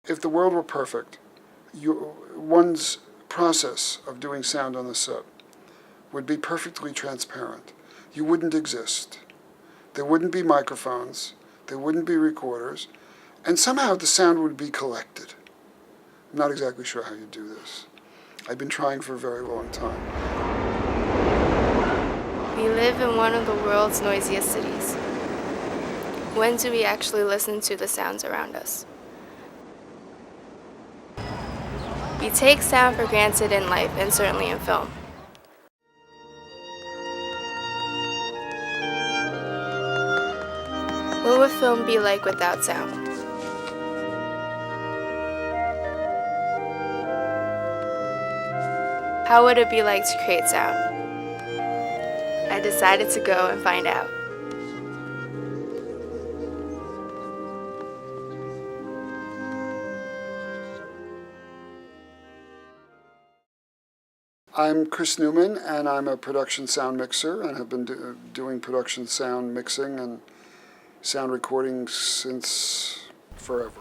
If the world were perfect, one's process of doing sound on the set would be perfectly transparent. You wouldn't exist. There wouldn't be microphones. There wouldn't be recorders. And somehow the sound would be collected. I'm not exactly sure how you do this. I've been trying for a very long time. We live in one of the world's noisiest cities. When do we actually listen to the sounds around us? We take sound for granted in life and certainly in film. What would film be like without sound? How would it be like to create sound? I decided to go and find out. I'm Chris Newman, and I'm a production sound mixer, and have been doing production sound mixing and sound recording since forever.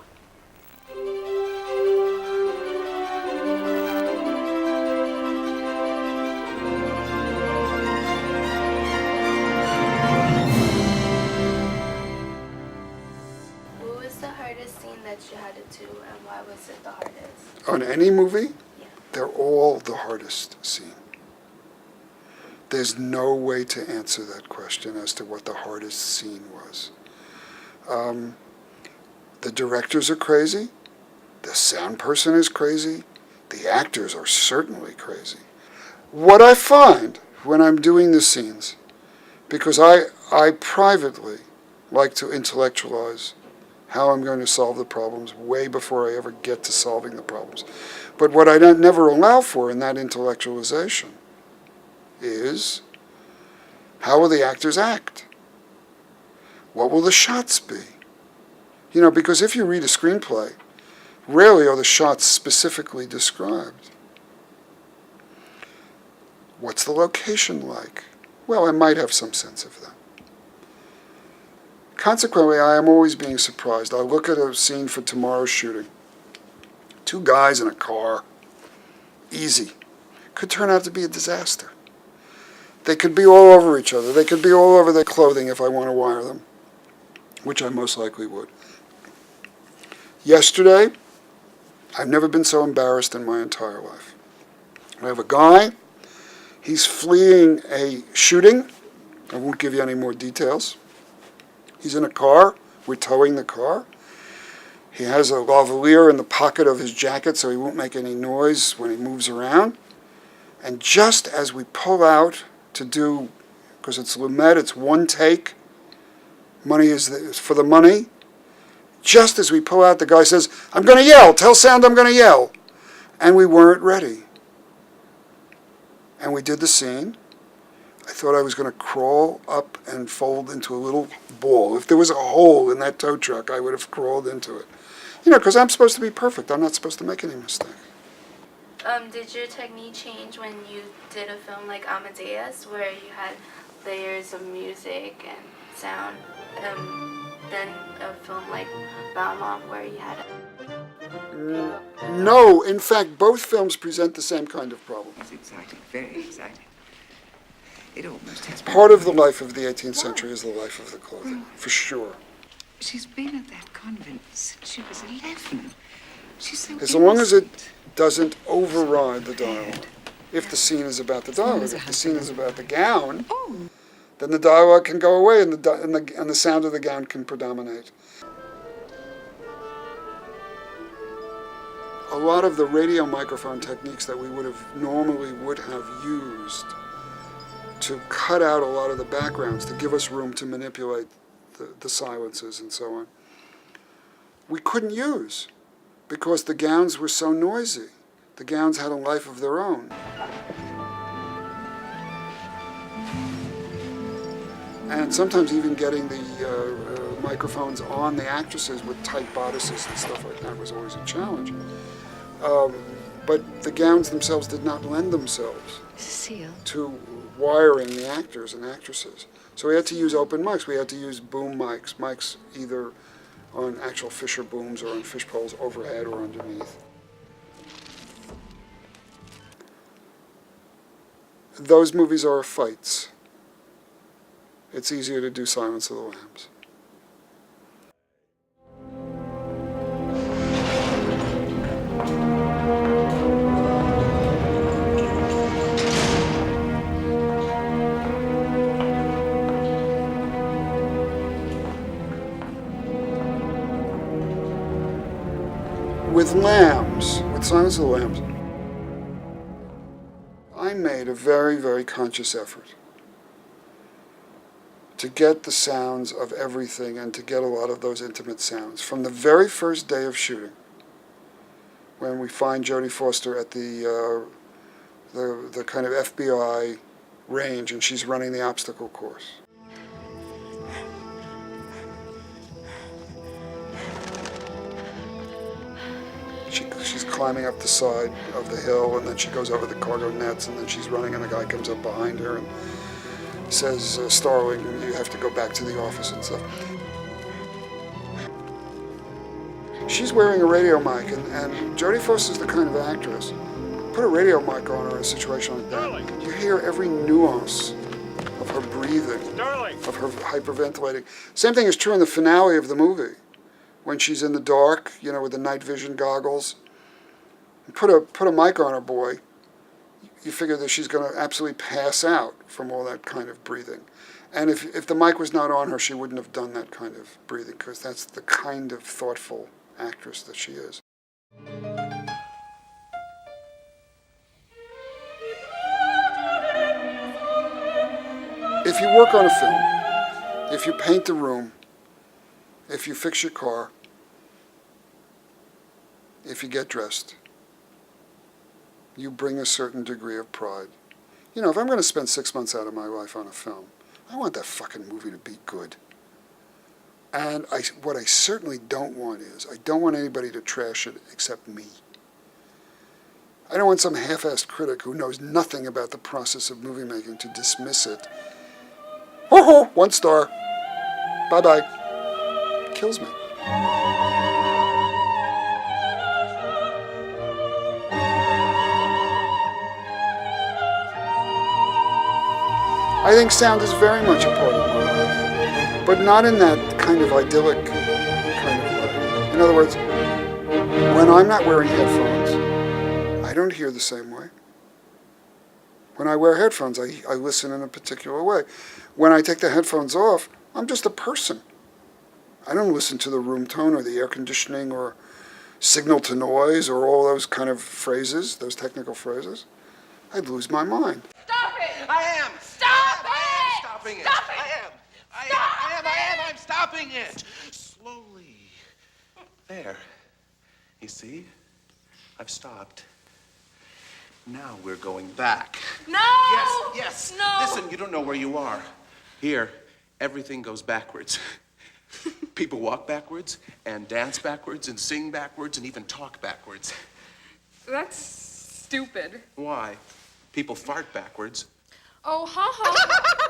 What was the hardest scene that you had to do, and why was it the hardest? On any movie? Yeah. They're all the hardest scene. There's no way to answer that question as to what the hardest scene was. The directors are crazy. The sound person is crazy. The actors are certainly crazy. What I find when I'm doing the scenes, because I privately like to intellectualize how I'm going to solve the problems way before I ever get to solving the problems. But what I never allow for in that intellectualization is, how will the actors act? What will the shots be? You know, because if you read a screenplay, rarely are the shots specifically described. What's the location like? Well, I might have some sense of that. Consequently, I am always being surprised. I look at a scene for tomorrow's shooting. 2 guys in a car. Easy. Could turn out to be a disaster. They could be all over each other. They could be all over their clothing if I want to wire them, which I most likely would. Yesterday, I've never been so embarrassed in my entire life. I have a guy. He's fleeing a shooting. I won't give you any more details. He's in a car. We're towing the car. He has a lavalier in the pocket of his jacket so he won't make any noise when he moves around. And just as we pull out to do, because it's Lumet, it's one take, money is for the money. Just as we pull out, the guy says, "I'm going to yell. Tell sound I'm going to yell." And we weren't ready. And we did the scene. I thought I was going to crawl up and fold into a little ball. If there was a hole in that tow truck, I would have crawled into it. You know, because I'm supposed to be perfect. I'm not supposed to make any mistake. Did your technique change when you did a film like Amadeus, where you had layers of music and sound, than a film like Balmain, where you had No, in fact, both films present the same kind of problem. Yes, exactly, very exactly. It almost has been. Part of the life of the 18th century is the life of the clothing, for sure. She's been at that convent since she was 11. She's so As long as it innocent. doesn't override the dialogue. If the scene is about the dialogue, if the scene is about the gown, then the dialogue can go away and the sound of the gown can predominate. A lot of the radio microphone techniques that we normally would have used to cut out a lot of the backgrounds, to give us room to manipulate the silences and so on, we couldn't use because the gowns were so noisy. The gowns had a life of their own. And sometimes even getting the microphones on the actresses with tight bodices and stuff like that was always a challenge. But the gowns themselves did not lend themselves to wiring the actors and actresses. So we had to use open mics. We had to use boom mics, mics either on actual fisher booms or on fish poles overhead or underneath. Those movies are fights. It's easier to do Silence of the Lambs. With Lambs, with Silence of the Lambs, I made a very, very conscious effort to get the sounds of everything and to get a lot of those intimate sounds. From the very first day of shooting, when we find Jodie Foster at the kind of FBI range and she's running the obstacle course. She's climbing up the side of the hill, and then she goes over the cargo nets, and then she's running, and the guy comes up behind her and says, Starling, you have to go back to the office and stuff. She's wearing a radio mic, and Jodie Foster's the kind of actress. Put a radio mic on her in a situation like that. You hear every nuance of her breathing, of her hyperventilating. Same thing is true in the finale of the movie. When she's in the dark, you know, with the night vision goggles. Put a mic on her, boy. You figure that she's going to absolutely pass out from all that kind of breathing. And if the mic was not on her, she wouldn't have done that kind of breathing, because that's the kind of thoughtful actress that she is. If you work on a film, if you paint the room, if you fix your car, if you get dressed, you bring a certain degree of pride. You know, if I'm going to spend 6 months out of my life on a film, I want that fucking movie to be good. And what I certainly don't want is, I don't want anybody to trash it except me. I don't want some half-assed critic who knows nothing about the process of movie making to dismiss it. Ho-ho, 1 star. Bye-bye. Kills me. I think sound is very much a part of my life, but not in that kind of idyllic kind of way. In other words, when I'm not wearing headphones, I don't hear the same way. When I wear headphones, I listen in a particular way. When I take the headphones off, I'm just a person. I don't listen to the room tone or the air conditioning or signal to noise or all those kind of phrases, those technical phrases. I'd lose my mind. Stop it! I am! Stop I it! am stopping it! Stop it! I'm stopping it! Slowly. There. You see? I've stopped. Now we're going back. No! Yes. No! Listen, you don't know where you are. Here, everything goes backwards. People walk backwards, and dance backwards, and sing backwards, and even talk backwards. That's stupid. Why? People fart backwards. Oh, ha ha.